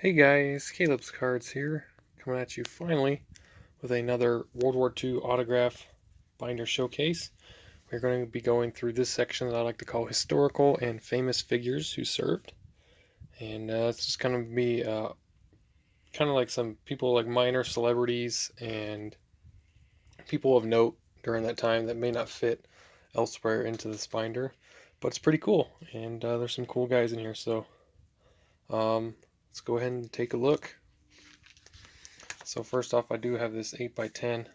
Hey guys, Caleb's Cards here, coming at you finally with another World War II autograph binder showcase. We're going to be going through this section that I like to call historical and famous figures who served. And it's just going to be kind of like some people like minor celebrities and people of note during that time that may not fit elsewhere into this binder. But it's pretty cool, and there's some cool guys in here, so um, let's go ahead and take a look. So first off, I do have this 8x10.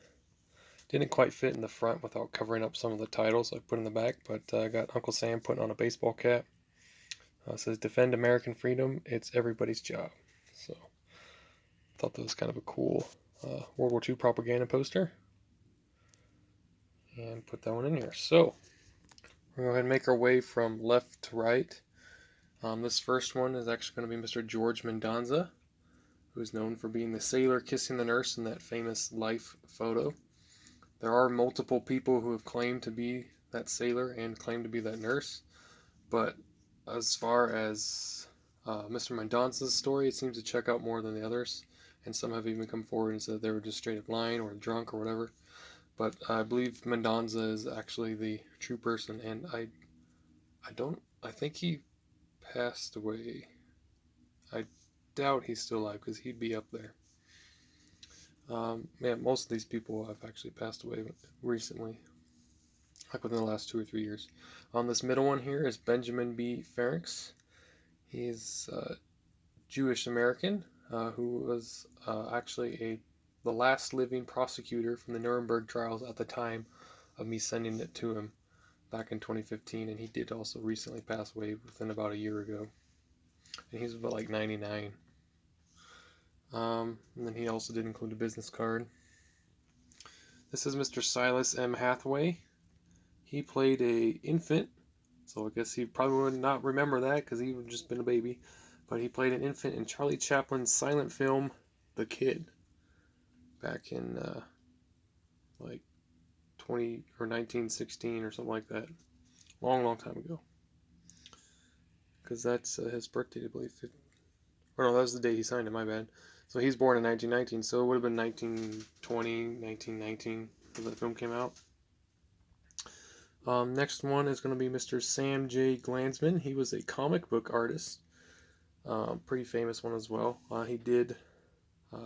Didn't quite fit in the front without covering up some of the titles I put in the back, but I got Uncle Sam putting on a baseball cap. It says, "Defend American freedom, it's everybody's job." So I thought that was kind of a cool World War II propaganda poster. And put that one in here. So we're going to go ahead and make our way from left to right. This first one is actually going to be Mr. George Mendanza, who is known for being the sailor kissing the nurse in that famous Life photo. There are multiple people who have claimed to be that sailor and claimed to be that nurse, but as far as Mr. Mendanza's story, it seems to check out more than the others, and some have even come forward and said they were just straight up lying or drunk or whatever. But I believe Mendanza is actually the true person, and I think he passed away. I doubt he's still alive because he'd be up there. Man, most of these people have actually passed away recently, like within the last 2 or 3 years. This middle one here is Benjamin B Pharynx. He's Jewish American who was actually the last living prosecutor from the Nuremberg trials at the time of me sending it to him back in 2015, and he did also recently pass away within about a year ago, and he was about like 99. And then he also did include a business card. This is Mr. Silas M Hathaway. He played a infant, so I guess he probably would not remember that because he would have just been a baby. But he played an infant in Charlie Chaplin's silent film The Kid back in like 20 or 1916 or something like that. Long time ago. Because that's his birthday, I believe. Or no, that was the day he signed it, my bad. So he's born in 1919, so it would have been 1920, 1919 when that film came out. Next one is going to be Mr. Sam J Glandsman. He was a comic book artist. Pretty famous one as well. He did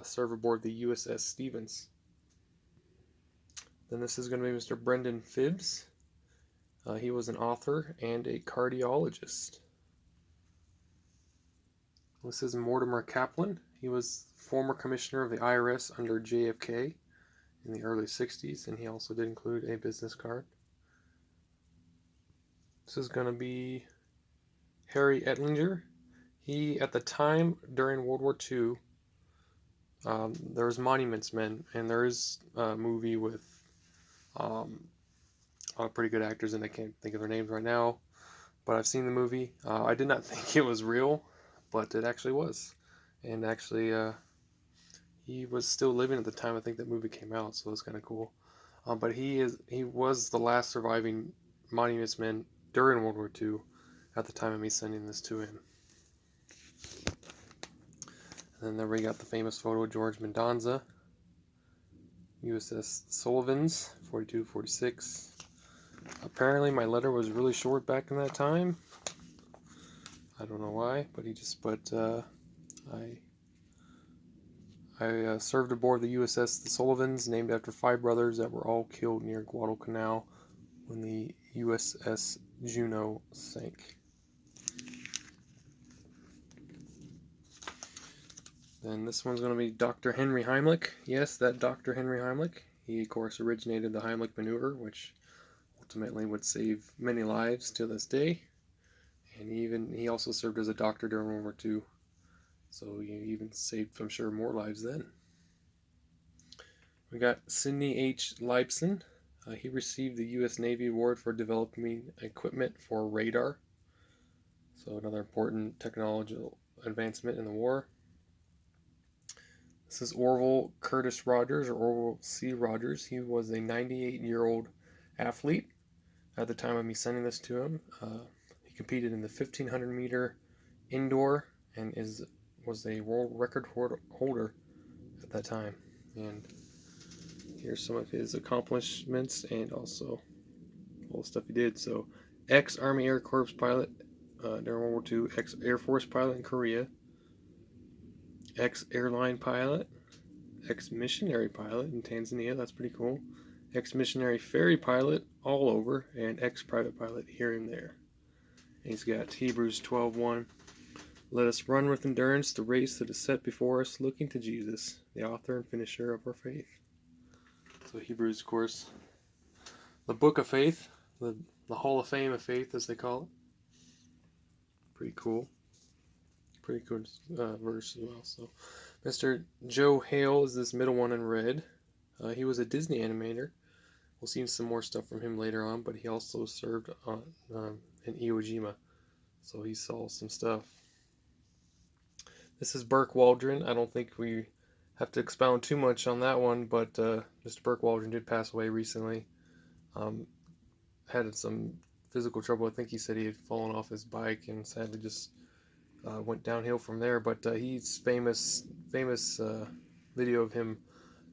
serve aboard the USS Stevens. Then this is going to be Mr. Brendan Fibbs. He was an author and a cardiologist. This is Mortimer Kaplan. He was former commissioner of the IRS under JFK in the early 60s, and he also did include a business card. This is going to be Harry Ettlinger. He, at the time during World War II, there was Monuments Men, and there is a movie with a lot of pretty good actors, and I can't think of their names right now, but I've seen the movie. I did not think it was real, but it actually was. And actually, he was still living at the time I think that movie came out, so it's kind of cool. But he was the last surviving Monuments Men during World War II at the time of me sending this to him. And then there we got the famous photo of George Mendanza, USS Sullivans, 42, 46. Apparently my letter was really short back in that time. I don't know why, but he just put, I served aboard the USS the Sullivans, named after 5 brothers that were all killed near Guadalcanal when the USS Juno sank. Then this one's going to be Dr. Henry Heimlich. Yes, that Dr. Henry Heimlich. He, of course, originated the Heimlich maneuver, which ultimately would save many lives to this day. And he also served as a doctor during World War II. So he even saved, I'm sure, more lives then. We got Sidney H Leipzin. He received the U.S. Navy Award for developing equipment for radar. So another important technological advancement in the war. This is Orville Curtis Rogers, or Orville C. Rogers. He was a 98-year-old athlete at the time of me sending this to him. He competed in the 1,500-meter indoor and is was a world record holder at that time. And here's some of his accomplishments and also all the stuff he did. So, ex-Army Air Corps pilot during World War II, ex-Air Force pilot in Korea, ex-airline pilot, ex-missionary pilot in Tanzania, that's pretty cool, ex-missionary ferry pilot all over, and ex-private pilot here and there. And he's got Hebrews 12:1. Let us run with endurance the race that is set before us, looking to Jesus, the author and finisher of our faith. So Hebrews, of course, the book of faith, the Hall of Fame of faith, as they call it. Pretty cool. Pretty cool verse as well. So, Mr. Joe Hale is this middle one in red. He was a Disney animator. We'll see some more stuff from him later on, but he also served on in Iwo Jima, so he saw some stuff. This is Burke Waldron. I don't think we have to expound too much on that one, but Mr. Burke Waldron did pass away recently. Had some physical trouble. I think he said he had fallen off his bike and sadly just went downhill from there. But he's famous video of him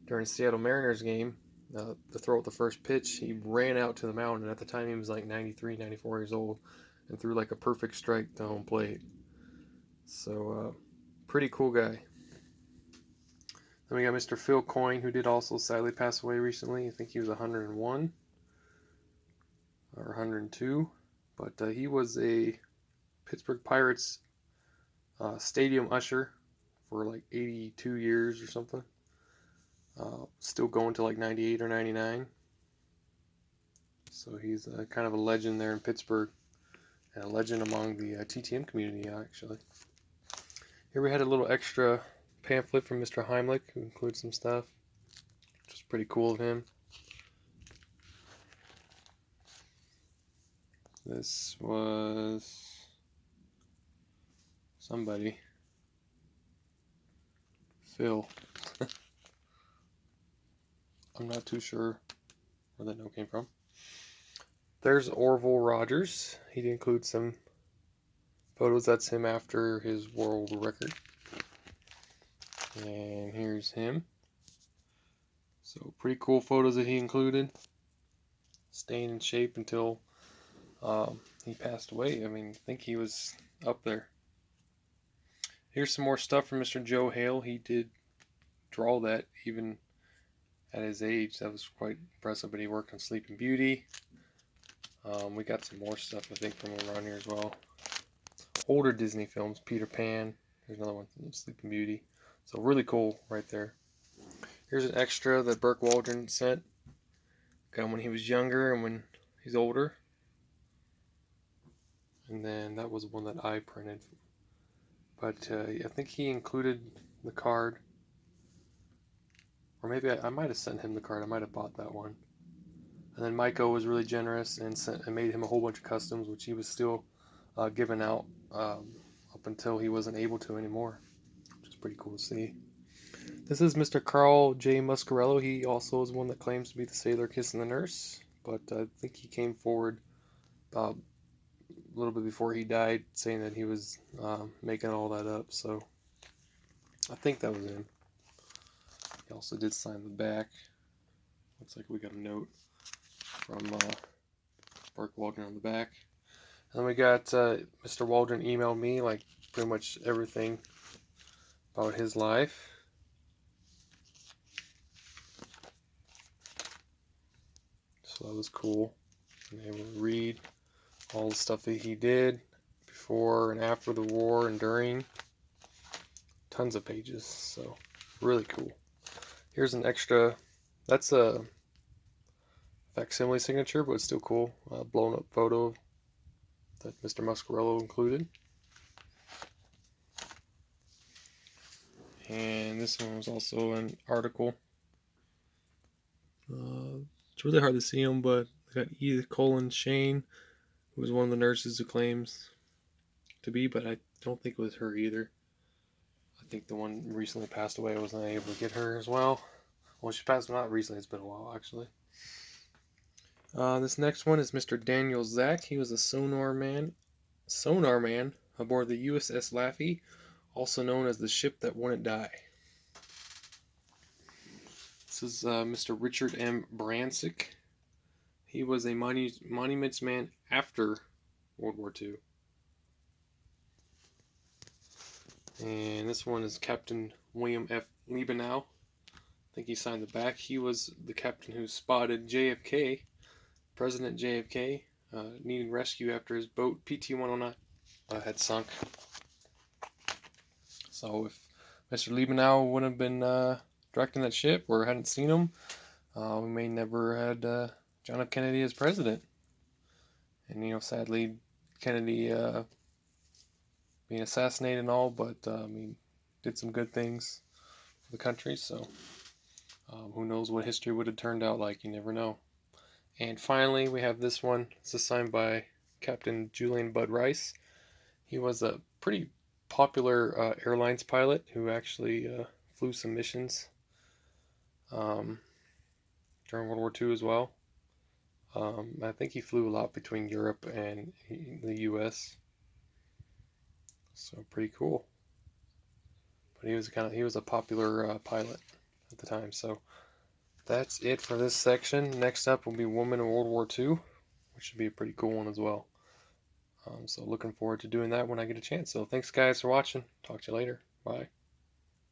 during a Seattle Mariners game. The throw at the first pitch, he ran out to the mound, and at the time he was like 93, 94 years old, and threw like a perfect strike to home plate. So, pretty cool guy. Then we got Mr. Phil Coy, who did also sadly pass away recently. I think he was 101 or 102, but he was a Pittsburgh Pirates stadium usher for like 82 years or something. Still going to like 98 or 99. So he's kind of a legend there in Pittsburgh, and a legend among the TTM community, actually. Here we had a little extra pamphlet from Mr. Heimlich, who includes some stuff, which is pretty cool of him. This was somebody. Phil. I'm not too sure where that note came from. There's Orville Rogers. He did include some photos. That's him after his world record. And here's him. So pretty cool photos that he included. Staying in shape until he passed away. I mean, I think he was up there. Here's some more stuff from Mr. Joe Hale. He did draw that even at his age. That was quite impressive, but he worked on Sleeping Beauty. We got some more stuff, I think, from around here as well. Older Disney films, Peter Pan. There's another one, Sleeping Beauty. So really cool right there. Here's an extra that Burke Waldron sent. Got him when he was younger and when he's older. And then that was one that I printed. But I think he included the card. Or maybe I might have sent him the card. I might have bought that one. And then Miko was really generous and made him a whole bunch of customs, which he was still giving out up until he wasn't able to anymore, which is pretty cool to see. This is Mr. Carl J Muscarello. He also is one that claims to be the sailor kissing the nurse, but I think he came forward a little bit before he died, saying that he was making all that up. So I think that was him. He also did sign the back. Looks like we got a note from Burke Waldron on the back. And then we got Mr. Waldron emailed me like pretty much everything about his life. So that was cool. And they will read all the stuff that he did before and after the war and during. Tons of pages. So really cool. Here's an extra. That's a facsimile signature, but it's still cool. Blown up photo that Mr. Muscarello included. And this one was also an article. It's really hard to see him, but I got Edith Colin Shane, who was one of the nurses who claims to be, but I don't think it was her either. I think the one recently passed away. I wasn't able to get her as well. Well, she passed not recently. It's been a while, actually. This next one is Mr. Daniel Zack. He was a sonar man aboard the USS Laffey, also known as the ship that wouldn't die. This is Mr. Richard M. Bransick. He was a monuments man after World War II. And this one is Captain William F. Liebenow. I think he signed the back. He was the captain who spotted JFK, President JFK, needing rescue after his boat PT-109 had sunk. So if Mr. Liebenow wouldn't have been directing that ship or hadn't seen him, we may never had John F. Kennedy as president. And sadly, Kennedy being assassinated and all, but did some good things for the country. So who knows what history would have turned out like? You never know. And finally, we have this one. This is signed by Captain Julian Bud Rice. He was a pretty popular airlines pilot who actually flew some missions during World War II as well. I think he flew a lot between Europe and the U.S. So pretty cool. But he was a popular pilot at the time. So that's it for this section. Next up will be Women in World War II, which should be a pretty cool one as well. So looking forward to doing that when I get a chance. So thanks guys for watching. Talk to you later. Bye.